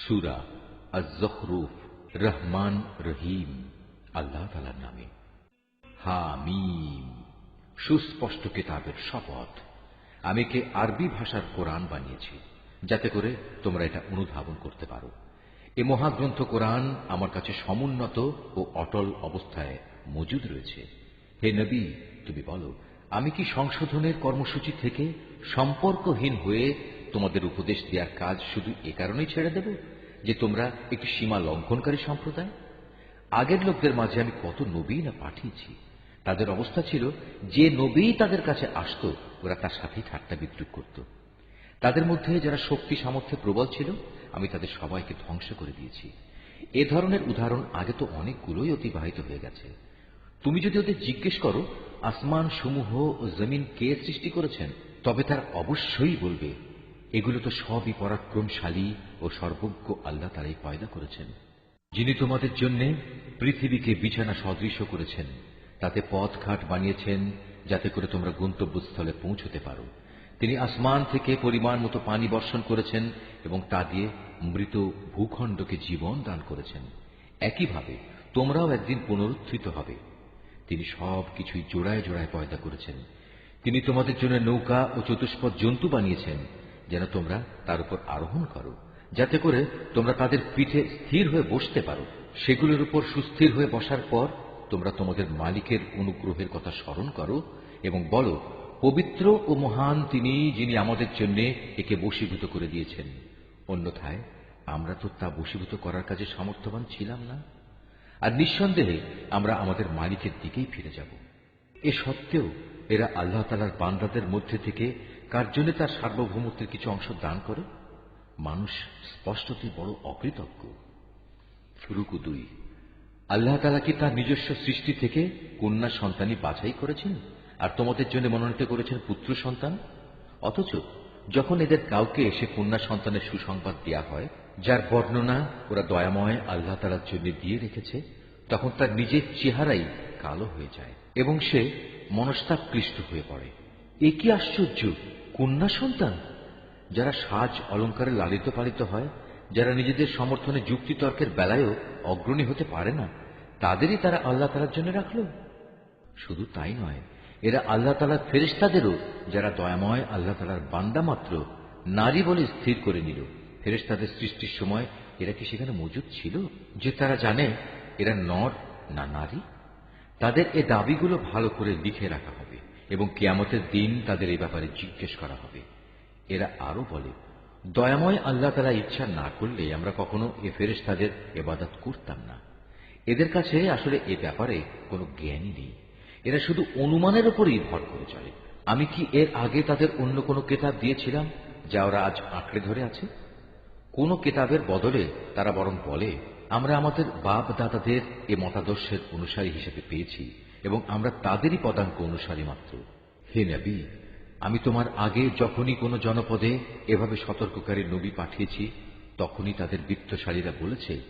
সূরা আয-যুখরুফ। রহমান রহিম আল্লাহ তাআলার নামে। হামিম। সুস্পষ্ট কিতাবের শপথ। আমি কে আরবি ভাষার কোরআন বানিয়েছি যাতে করে তোমরা এটা অনুধাবন করতে পারো। এ মহাগ্রন্থ কোরআন আমার কাছে সমুন্নত ও অটল অবস্থায় মজুদ রয়েছে। হে নবী, তুমি বলো, আমি কি সংশোধনের কর্মসূচি থেকে সম্পর্কহীন হয়ে তোমাদের উপদেশ দেওয়ার কাজ শুধু এ কারণেই ছেড়ে দেব যে তোমরা একটি সীমা লঙ্ঘনকারী সম্প্রদায়? আগের লোকদের মাঝে আমি কত নবী না পাঠিয়েছি। তাদের অবস্থা ছিল, যে নবী তাদের কাছে আসত ওরা তার সাথেই ঠাট্টা বিদ্রুপ করত। তাদের মধ্যে যারা শক্তি সামর্থ্যে প্রবল ছিল আমি তাদের সবাইকে ধ্বংস করে দিয়েছি। এ ধরনের উদাহরণ আগে তো অনেকগুলোই অতিবাহিত হয়ে গেছে। তুমি যদি ওদের জিজ্ঞেস করো আসমান সমূহ ও জমিন কে সৃষ্টি করেছেন, তবে তারা অবশ্যই বলবে, এগুলো তো সবই পরাক্রমশালী ও সর্বজ্ঞ আল্লাহ তাআলাই পয়দা করেছেন, যিনি তোমাদের জন্য পৃথিবীকে বিছানা সদৃশ করেছেন, তাতে পথঘাট বানিয়েছেন যাতে করে তোমরা গন্তব্যস্থলে পৌঁছতে পারো। তিনি আসমান থেকে পরিমাণ মতো পানি বর্ষণ করেছেন এবং তা দিয়ে মৃত ভূখণ্ডকে জীবন দান করেছেন। একইভাবে তোমরাও একদিন পুনরুত্থিত হবে। তিনি সব কিছুই জোড়ায় জোড়ায় পয়দা করেছেন। তিনি তোমাদের জন্য নৌকা ও চতুষ্পদ জন্তু বানিয়েছেন যেন তোমরা তার উপর আরোহণ করো, যাতে করে তোমরা তাদের পিঠে স্থির হয়ে বসতে পারো। সেগুলোর উপর সুস্থির হয়ে বসার পর তোমরা তোমাদের মালিকের অনুগ্রহের কথা স্মরণ করো এবং বলো, পবিত্র ও মহান তিনি, যিনি আমাদের জন্য একে বশীভূত করে দিয়েছেন। অন্যথায় আমরা তো তা বশীভূত করার কাজে সামর্থ্যবান ছিলাম না। আর নিঃসন্দেহে আমরা আমাদের মালিকের দিকেই ফিরে যাব। এ সত্ত্বেও এরা আল্লাহ তাআলার বান্দাদের মধ্যে থেকে কার জন্য তার সার্বভৌমত্বের কিছু অংশ দান করে? মানুষ স্পষ্টতই বড় অকৃতজ্ঞ। রুকু 2। আল্লাহ তাআলা কি তার নিজস্ব সৃষ্টি থেকে কন্যা সন্তানই বাছাই করেছেন আর তোমাদের জন্য মনোনীত করেছেন পুত্র সন্তান? অথচ যখন এদের কাউকে এসে কন্যা সন্তানের সুসংবাদ দেয়া হয়, যার বর্ণনা ওরা দয়াময় আল্লাহ তাআলার জন্য দিয়ে রেখেছে, তখন তার নিজের চেহারাই কালো হয়ে যায় এবং সে মনস্তাপকৃষ্ট হয়ে পড়ে। এ কি আশ্চর্য! কন্যা সন্তান যারা সাজ অলঙ্কারে লালিত পালিত হয়, যারা নিজেদের সমর্থনে যুক্তিতর্কের বেলায়ও অগ্রণী হতে পারে না, তাদেরই তারা আল্লাহ তাআলার জন্য রাখল। শুধু তাই নয়, এরা আল্লাহ তাআলার ফেরেশতাদেরও, যারা দয়াময় আল্লাহ তাআলার বান্দা মাত্র, নারী বলে স্থির করে নিল। ফেরেশতাদের সৃষ্টির সময় এরা কি সেখানে মজুদ ছিল যে তারা জানে এরা নর না নারী? তাদের এ দাবিগুলো ভালো করে লিখে রাখা হবে এবং কিয়ামতের দিন তাদের এ ব্যাপারে জিজ্ঞেস করা হবে। এরা আরো বলে, দয়াময় আল্লাহ তাআলা ইচ্ছা না করলে আমরা কখনো এ ফেরেশতাদের ইবাদত করতাম না। এদের কাছে আসলে এ ব্যাপারে কোনো জ্ঞানই নেই। এরা শুধু অনুমানের উপরই ভর করে চলে। আমি কি এর আগে তাদের অন্য কোনো কিতাব দিয়েছিলাম যা ওরা আজ আঁকড়ে ধরে আছে? কোন কিতাবের বদলে তারা বরং বলে, আমরা আমাদের বাপ দাদাদের এ মতাদর্শের অনুসারী হিসেবে পেয়েছি এবং আমরা তাদেরই পদাঙ্ক অনুসারী মাত্র। হে নবী, আমি তোমার আগে যখনই কোনো জনপদে এভাবে সতর্ককারী নবী পাঠিয়েছি, তখনই তাদের বিত্তশালীরা বলেছে,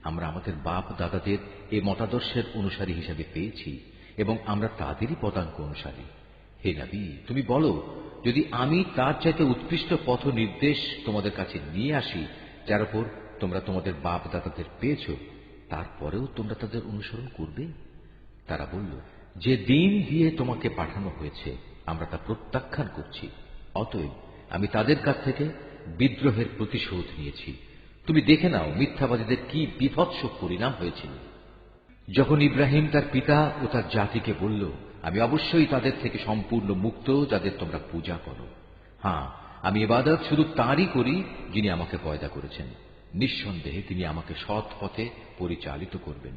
আমরা আমাদের বাপ দাদাদের এ মতাদর্শের অনুসারী হিসেবে পেয়েছি এবং আমরা তাদেরই পদাঙ্ক অনুসারী। হে নবী, তুমি বলো, যদি আমি তার চাইতে উৎকৃষ্ট পথ নির্দেশ তোমাদের কাছে নিয়ে আসি, যার উপর তোমরা তোমাদের বাপ দাদাদের পেয়েছ, তারপরেও তোমরা তাদের অনুসরণ করবে? তারা বলল, যে দিন দিয়ে তোমাকে পাঠানো হয়েছে আমরা তা প্রত্যাখ্যান করছি। অতএব আমি তাদের কাছ থেকে বিদ্রোহের প্রতিশোধ নিয়েছি। তুমি দেখে নাও মিথ্যাবাদীদের কি বিভৎস পরিণাম হয়েছিল। যখন ইব্রাহিম তার পিতা ও তার জাতিকে বলল, আমি অবশ্যই তাদের থেকে সম্পূর্ণ মুক্ত যাদের তোমরা পূজা করো। হ্যাঁ, আমি ইবাদত শুধু তাঁরই করি যিনি আমাকে পয়দা করেছেন। নিঃসন্দেহে তিনি আমাকে সৎ পথে পরিচালিত করবেন।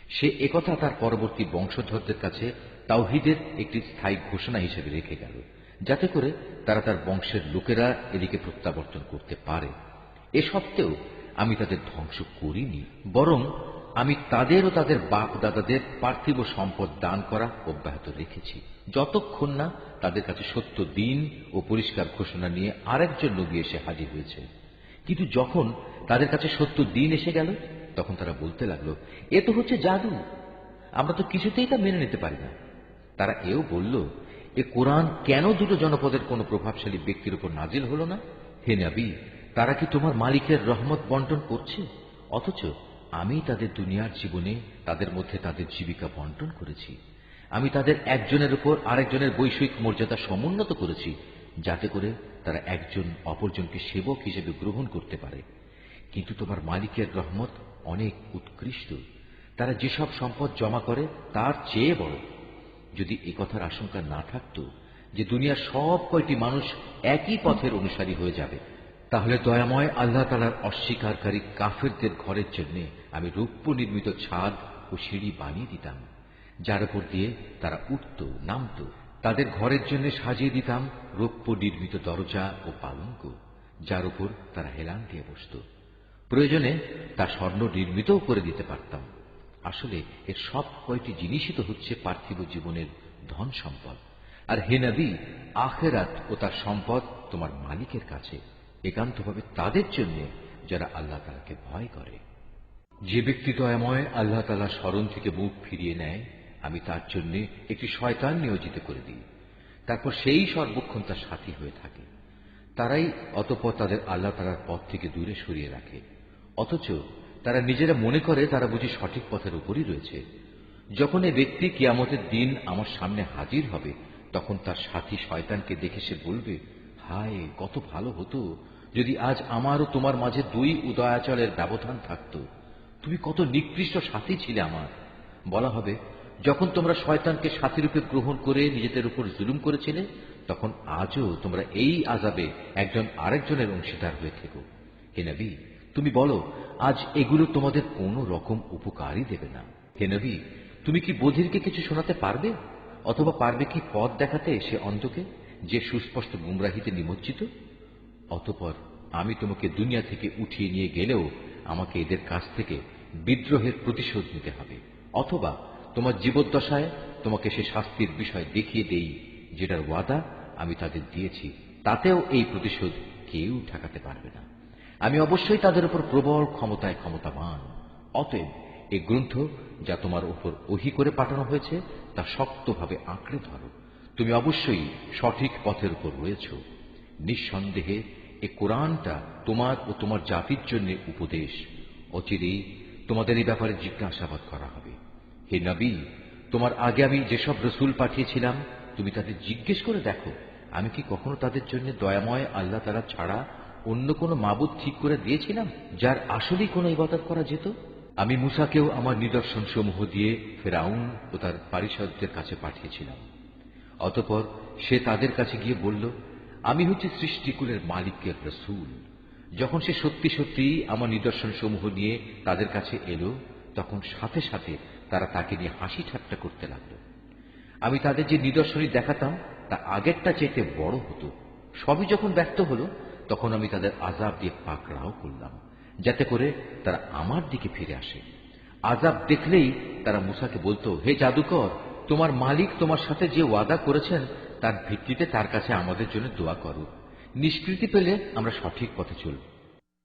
সে একথা তার পরবর্তী বংশধরদের কাছে তাওহীদের একটি স্থায়ী ঘোষণা হিসেবে রেখে গেল, যাতে করে তারা তার বংশের লোকেরা এদিকে প্রত্যাবর্তন করতে পারে। এ সত্ত্বেও আমি তাদের ধ্বংস করিনি, বরং আমি তাদের ও তাদের বাপ দাদাদের পার্থিব সম্পদ দান করা অব্যাহত রেখেছি, যতক্ষণ না তাদের কাছে সত্য দিন ও পরিষ্কার ঘোষণা নিয়ে আরেকজন নবী এসে হাজির হয়েছে। কিন্তু যখন তাদের কাছে সত্য দিন এসে গেল, তখন তারা বলতে লাগলো, এ তো হচ্ছে জাদু, আমরা তো কিছুতেই তা মেনে নিতে পারি না। তারা এও বলল, এ কোরআন কেন দুটো জনপদের কোন প্রভাবশালী ব্যক্তির উপর নাজিল হল না? হে নবী, তারা কি তোমার মালিকের রহমত বন্টন করছে, অথচ আমি তাদের দুনিয়ার জীবনে তাদের মধ্যে তাদের জীবিকা বন্টন করেছি। আমি তাদের একজনের উপর আরেকজনের বৈষয়িক মর্যাদা সমুন্নত করেছি, যাতে করে তারা একজন অপরজনকে সেবক হিসেবে গ্রহণ করতে পারে। কিন্তু তোমার মালিকের রহমত অনেক উৎকৃষ্ট, তারা যেসব সম্পদ জমা করে তার চেয়ে বড়। যদি এ কথার আশঙ্কা না থাকত যে দুনিয়ার সব কয়টি মানুষ একই পথের অনুসারী হয়ে যাবে, তাহলে দয়াময় আল্লাহ তাআলার অস্বীকারী কাফেরদের ঘরের জন্য আমি রৌপ্য নির্মিত ছাদ ও সিঁড়ি বানিয়ে দিতাম, যার উপর দিয়ে তারা উঠত নামত। তাদের ঘরের জন্য সাজিয়ে দিতাম রৌপ্য নির্মিত দরজা ও পালঙ্ক, যার উপর তারা হেলান দিয়ে বসত। প্রয়োজনে তা স্বর্ণ নির্মিতও করে দিতে পারতাম। আসলে এর সব কয়টি জিনিসই তো হচ্ছে পার্থিব জীবনের ধন সম্পদ। আর হে নবী, আখিরাত ও তার সম্পদ তোমার মালিকের কাছে, একান্তভাবে তাদের জন্য যারা আল্লাহ তাআলাকে ভয় করে। যে ব্যক্তি দয়াময় আল্লাহ তাআলার স্মরণ থেকে মুখ ফিরিয়ে নেয়, আমি তার জন্য একটি শয়তান নিয়োজিত করে দিই, তারপর সেই সর্বক্ষণ তার সাথী হয়ে থাকে। তারাই অতঃপর তাদের আল্লাহ তাআলার পথ থেকে দূরে সরিয়ে রাখে, অথচ তারা নিজেরা মনে করে তারা বুঝি সঠিক পথের উপরই রয়েছে। যখন এই ব্যক্তি কিয়ামতের দিন আমার সামনে হাজির হবে, তখন তার সাথী শয়তানকে দেখে সে বলবে, হায়, কত ভালো হতো যদি আজ আমার ও তোমার মাঝে দুই উদয়াচলের ব্যবধান থাকত। তুমি কত নিকৃষ্ট সাথী ছিলে আমার। বলা হবে, যখন তোমরা শয়তানকে সাথীরূপে গ্রহণ করে নিজেদের উপর জুলুম করেছিলে, তখন আজও তোমরা এই আযাবে একজন আরেকজনের অংশীদার হয়ে থেকো। হে নবী, তুমি বলো, আজ এগুলো তোমাদের কোনো রকম উপকারই দেবে না। হে নবী, তুমি কি বধিরকে কিছু শোনাতে পারবে, অথবা পারবে কি পথ দেখাতে সে অন্ধকে, যে সুস্পষ্ট গুমরাহিতে নিমজ্জিত? অতঃপর আমি তোমাকে দুনিয়া থেকে উঠিয়ে নিয়ে গেলেও আমাকে এদের কাছ থেকে বিদ্রোহের প্রতিশোধ নিতে হবে, অথবা তোমার জীবদ্দশায় তোমাকে সে শাস্তির বিষয় দেখিয়ে দেই যেটার ওয়াদা আমি তাদের দিয়েছি, তাতেও এই প্রতিশোধ কেউ ঠেকাতে পারবে না। আমি অবশ্যই তাদের উপর প্রবল ক্ষমতায় ক্ষমতাবান। অতএব এই গ্রন্থ যা তোমার উপর ওহী করে পাঠানো হয়েছে তা শক্তভাবে আঁকড়ে ধরো। তুমি অবশ্যই সঠিক পথের উপর রয়েছ। নিঃসন্দেহে এ কোরআনটা তোমার ও তোমার জাতির জন্য উপদেশ। অচিরেই তোমাদের এই ব্যাপারে জিজ্ঞাসাবাদ করা হবে। হে নবী, তোমার আগে আমি যেসব রসুল পাঠিয়েছিলাম তুমি তাদের জিজ্ঞেস করে দেখো, আমি কি কখনো তাদের জন্য দয়াময় আল্লাহ তাআলা ছাড়া অন্য কোনো মাবুদ ঠিক করে দিয়েছিলাম যার আসলেই কোনো ইবাদত করা যেত? আমি মূসাকেও আমার নিদর্শন সমূহ দিয়ে ফেরাউন ও তার পারিষদদের কাছে পাঠিয়েছিলাম। অতঃপর সে তাদের কাছে গিয়ে বলল, আমি হচ্ছি সৃষ্টিকুলের মালিকের রসুল। যখন সে সত্যি সত্যি আমার নিদর্শন সমূহ নিয়ে তাদের কাছে এলো, তখন সাথে সাথে তারা তাকে নিয়ে হাসি ঠাট্টা করতে লাগলো। আমি তাদের যে নিদর্শনই দেখাতাম তা আগেরটা চাইতে বড় হতো। সবই যখন ব্যর্থ হলো, তখন আমি তাদের আযাব দিয়ে পাকড়াও করলাম, যাতে করে তারা আমার দিকে ফিরে আসে। আযাব দেখলেই তারা মূসাকে বলতো, হে জাদুকর, তোমার মালিক তোমার সাথে যে ওয়াদা করেছেন তার ভিত্তিতে তার কাছে আমাদের জন্য দোয়া করো। নিষ্কৃতি পেলে আমরা সঠিক পথে চলব।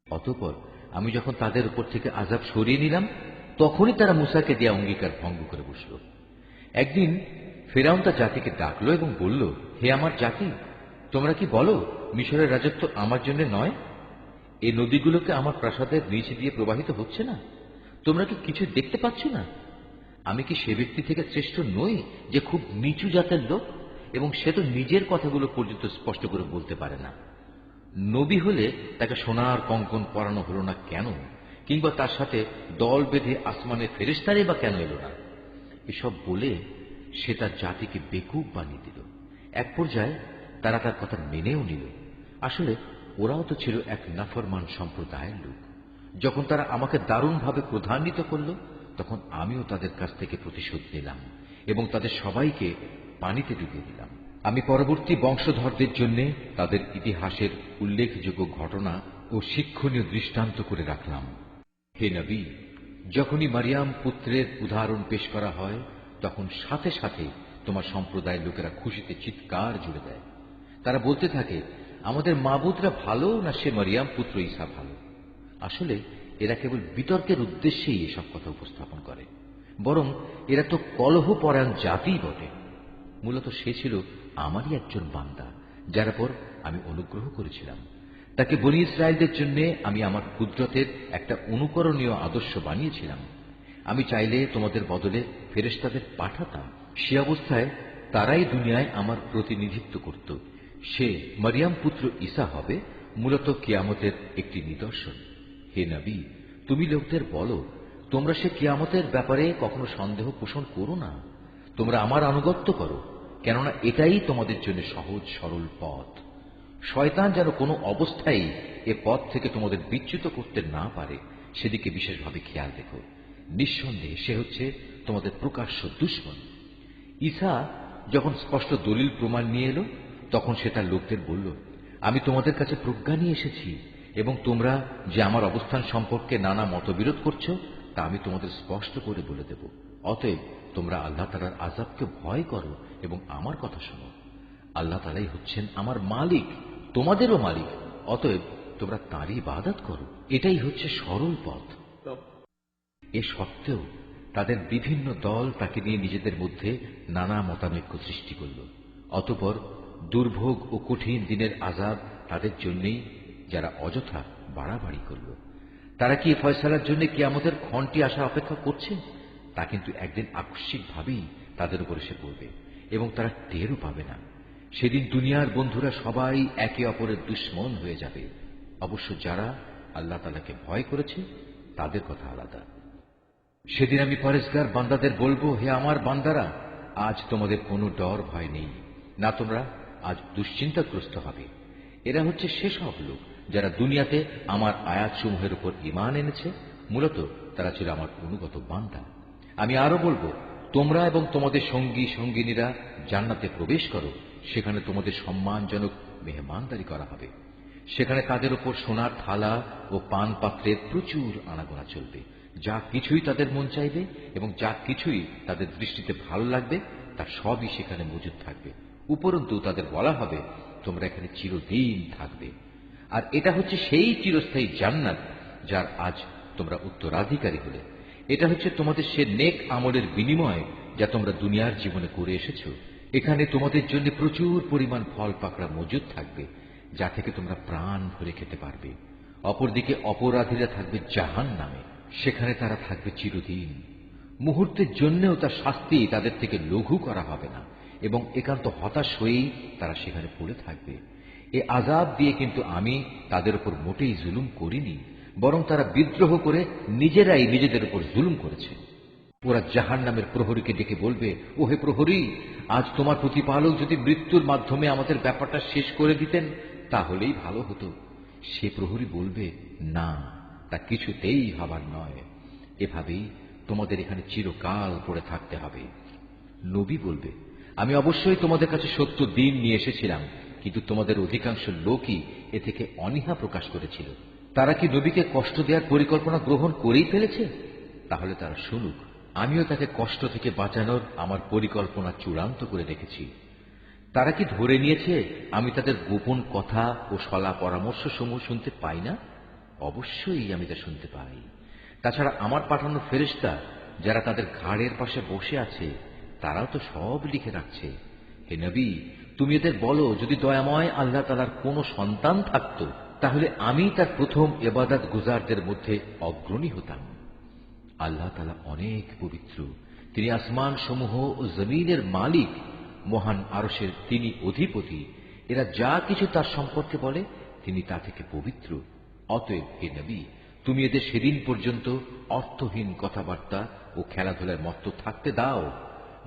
অতঃপর আমি যখন তাদের উপর থেকে আযাব সরিয়ে নিলাম, তখনই তারা মূসাকে দেয়া অঙ্গীকার ভঙ্গ করে বসল। একদিন ফিরআউন তার জাতিকে ডাকলো এবং বলল, হে আমার জাতি, তোমরা কি বলো মিশরের রাজত্ব আমার জন্য নয়? এই নদীগুলোকে আমার প্রাসাদের নিচে দিয়ে প্রবাহিত হচ্ছে না? তোমরা কি কিছু দেখতে পাচ্ছ না? আমি কি সে ব্যক্তি থেকে শ্রেষ্ঠ নই যে খুব নিচু জাতের লোক, এবং সে তো নিজের কথাগুলো পর্যন্ত স্পষ্ট করে বলতে পারে না? নবী হলে তাকে সোনার কঙ্কন পরানো হলো না কেন, কিংবা তার সাথে দল বেঁধে আসমানের ফেরেশতারাই বা কেন এলো না? এসব বলে সে তার জাতিকে বেকুব বানিয়ে দিল। এক পর্যায়ে তারা তার কথা মেনেও নিল। আসলে ওরাও তো ছিল এক নাফরমান সম্প্রদায়ের লোক। যখন তারা আমাকে দারুণভাবে ক্রোধান্বিত করল, তখন আমিও তাদের কাছ থেকে প্রতিশোধ নিলাম এবং তাদের সবাইকে পানিতে ডুবিয়ে দিলাম। আমি পরবর্তী বংশধরদের জন্য তাদের ইতিহাসের উল্লেখযোগ্য ঘটনা ও শিক্ষণীয় দৃষ্টান্ত করে রাখলাম। হে নবী, যখনই মারিয়াম পুত্রের উদাহরণ পেশ করা হয়, তখন সাথে সাথে তোমার সম্প্রদায়ের লোকেরা খুশিতে চিৎকার জুড়ে দেয়। তারা বলতে থাকে, আমাদের মাবুদরা ভালো না সে মারিয়াম পুত্র ঈসা ভালো? আসলে এরা কেবল বিতর্কের উদ্দেশ্যেই এসব কথা উপস্থাপন করে, বরং এরা তো কলহপরায়ণ জাতিই বটে। মূলত সে ছিল আমারই একজন বান্দা, যার উপর আমি অনুগ্রহ করেছিলাম। তাকে বনী ইসরায়েলদের জন্য আমি আমার কুদরতের একটা অনুকরণীয় আদর্শ বানিয়েছিলাম। আমি চাইলে তোমাদের বদলে ফেরেশতাদের পাঠাতাম। সে অবস্থায় তারাই দুনিয়ায় আমার প্রতিনিধিত্ব করত। সে মরিয়ম পুত্র ঈসা হবে মূলত কিয়ামতের একটি নিদর্শন। হে নবী, তুমি লোকদের বলো, তোমরা সে কিয়ামতের ব্যাপারে কখনো সন্দেহ পোষণ করো না। তোমরা আমার আনুগত্য করো, কেননা এটাই তোমাদের জন্য সহজ সরল পথ। শয়তান যেন কোনো অবস্থায় এ পথ থেকে তোমাদের বিচ্যুত করতে না পারে, সেদিকে বিশেষভাবে খেয়াল রেখো। নিঃসন্দেহে সে হচ্ছে তোমাদের প্রকাশ্য দুশমন। ঈসা যখন স্পষ্ট দলিল প্রমাণ নিয়ে এলো, তখন সে তার লোকদের বলল, আমি তোমাদের কাছে প্রজ্ঞা নিয়ে এসেছি এবং তোমরা যে আমার অবস্থান সম্পর্কে নানা মতবিরোধ করছো তা আমি তোমাদের স্পষ্ট করে বলে দেব। অতএব তোমরা আল্লাহ তাআলার আযাবকে ভয় করো এবং আমার কথা শোনো। আল্লাহ তাআলাই হচ্ছেন আমার মালিক, তোমাদেরও মালিক। অতএব তোমরা তাঁরই ইবাদত করো। এটাই হচ্ছে সরল পথ। এ সত্ত্বেও তাদের বিভিন্ন দল তাকে নিয়ে নিজেদের মধ্যে নানা মতানৈক্য সৃষ্টি করল। অতঃপর দুর্ভোগ ও কঠিন দিনের আযাব তাদের জন্যই, যারা অযথা বাড়াবাড়ি করল। তারা কি ফয়সালার জন্য কিয়ামতের ক্ষণটি আসার অপেক্ষা করছে? তা কিন্তু একদিন আকস্মিকভাবেই তাদের উপর এসে পড়বে এবং তারা টেরও পাবে না। সেদিন দুনিয়ার বন্ধুরা সবাই একে অপরের দুশমন হয়ে যাবে। অবশ্য যারা আল্লাহ তাআলাকে ভয় করেছে তাদের কথা আলাদা। সেদিন আমি পরেজগার বান্দাদের বলবো, হে আমার বান্দারা, আজ তোমাদের কোনো ডর ভয় নেই, না তোমরা আজ দুশ্চিন্তাগ্রস্ত হবে। এরা হচ্ছে সেসব লোক যারা দুনিয়াতে আমার আয়াতসমূহের উপর ঈমান এনেছে। মূলত তারা ছিল আমার অনুগত বান্দা। আমি আরো বলবো, তোমরা এবং তোমাদের সঙ্গী সঙ্গিনীরা জান্নাতে প্রবেশ করো। সেখানে তোমাদের সম্মানজনক মেহমানদারি করা হবে। সেখানে তাদের উপর সোনার থালা ও পান পাত্রের প্রচুর আনাগোনা চলবে। যা কিছুই তাদের মন চাইবে এবং যা কিছুই তাদের দৃষ্টিতে ভালো লাগবে তা সবই সেখানে মজুদ থাকবে। উপরন্তু তাদের বলা হবে, তোমরা এখানে চিরদিন থাকবে। আর এটা হচ্ছে সেই চিরস্থায়ী জান্নাত যার আজ তোমরা উত্তরাধিকারী হলে। এটা হচ্ছে তোমাদের সে নেক আমলের বিনিময় যা তোমরা দুনিয়ার জীবনে করে এসেছো। এখানে তোমাদের জন্য প্রচুর পরিমাণ ফল পাকড়া মজুদ থাকবে, যা থেকে তোমরা প্রাণ ভরে খেতে পারবে। অপরদিকে অপরাধীরা থাকবে জাহান্নামে। সেখানে তারা থাকবে চিরদিন। মুহূর্তের জন্যেও তার শাস্তি তাদের থেকে লঘু করা হবে না এবং একান্ত হতাশ হয়েই তারা সেখানে পড়ে থাকবে। এ আযাব দিয়ে কিন্তু আমি তাদের উপর মোটেই জুলুম করিনি, বরং তারা বিদ্রোহ করে নিজেরাই নিজেদের উপর জুলুম করেছে। ওরা জাহান্নামের প্রহরীকে ডেকে বলবে, ও হে প্রহরী, আজ তোমার প্রতিপালক যদি মৃত্যুর মাধ্যমে আমাদের ব্যাপারটা শেষ করে দিতেন তাহলেই ভালো হতো। সে প্রহরী বলবে, না, তা কিছুতেই হবার নয়। এভাবেই তোমাদের এখানে চিরকাল পড়ে থাকতে হবে। নবী বলবে, আমি অবশ্যই তোমাদের কাছে সত্য দিন নিয়ে এসেছিলাম, কিন্তু তোমাদের অধিকাংশ লোকই এ থেকে অনীহা প্রকাশ করেছিল। তারা কি নবীকে কষ্ট দেওয়ার পরিকল্পনা গ্রহণ করেই ফেলেছে? তাহলে তারা শুনুক, আমিও তাকে কষ্ট থেকে বাঁচানোর আমার পরিকল্পনা চূড়ান্ত করে রেখেছি। তারা কি ধরে নিয়েছে আমি তাদের গোপন কথা ও সলা পরামর্শ সমূহ শুনতে পাই না? অবশ্যই আমি তা শুনতে পাই। তাছাড়া আমার পাঠানো ফেরেশতা যারা তাদের ঘাড়ের পাশে বসে আছে তারাও তো সব লিখে রাখছে। হে নবী, তুমি এদের বলো, যদি দয়াময় আল্লাহ তাআলার কোনো সন্তান থাকত তাহলে আমি তার প্রথম ইবাদত গুজারদের মধ্যে অগ্রণী হতাম। আল্লাহ তাআলা অনেক পবিত্র। তিনি আসমান সমূহ ও জমিনের মালিক, মহান আরশের তিনি অধিপতি। এরা যা কিছু তার সম্পর্কে বলে তিনি তা থেকে পবিত্র। অতএব হে নবী, তুমি এদের সেদিন পর্যন্ত অর্থহীন কথাবার্তা ও খেলাধুলার মত্ত থাকতে দাও,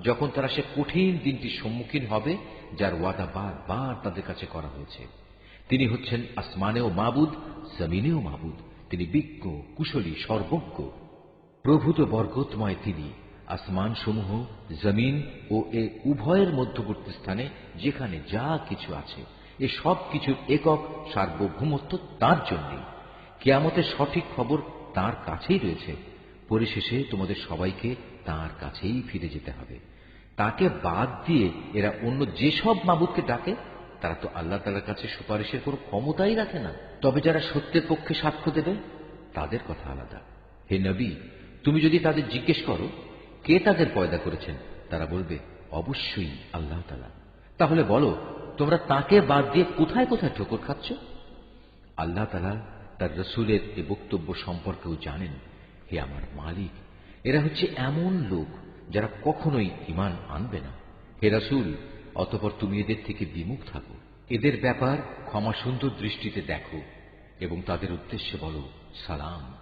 যখন তারা সে কঠিন দিনটির সম্মুখীন হবে যার ওয়াদা বারবার তাদের কাছে করা হয়েছে। তিনি হচ্ছেন আসমানেও মাবুদ, জমিনেও মাবুদ। তিনি বিজ্ঞ, কুশলী, সর্বজ্ঞ। প্রভূত বরকতময় তিনি। আসমান সমূহ, জমিন ও এ উভয়ের মধ্যবর্তী স্থানে যেখানে যা কিছু আছে এ সব কিছুর একক সার্বভৌমত্ব তাঁর জন্যই। কিয়ামতের সঠিক খবর তাঁর কাছেই রয়েছে। পরিশেষে তোমাদের সবাইকে তাঁর কাছেই ফিরে যেতে হবে। তাকে বাদ দিয়ে এরা অন্য যেসব মাবুদকে ডাকে তারা তো আল্লাহ তাআলার কাছে সুপারিশের কোনো ক্ষমতাই রাখে না। তবে যারা সত্যের পক্ষে সাক্ষ্য দেবে তাদের কথা আলাদা। হে নবী, তুমি যদি তাদের জিজ্ঞেস করো কে তাদের পয়দা করেছেন, তারা বলবে অবশ্যই আল্লাহ তাআলা। তাহলে বলো, তোমরা তাকে বাদ দিয়ে কোথায় কোথায় ঠোকর খাচ্ছ? আল্লাহ তাআলা তার রসুলের এ বক্তব্য সম্পর্কেও জানেন, হে আমার মালিক, এরা হচ্ছে এমন লোক যারা কখনোই ঈমান আনবে না। হে রাসূল, অতঃপর তুমি এদের থেকে বিমুখ থাকো, এদের ব্যাপার ক্ষমা সুন্দর দৃষ্টিতে দেখো এবং তাদের উদ্দেশ্যে বলো সালাম।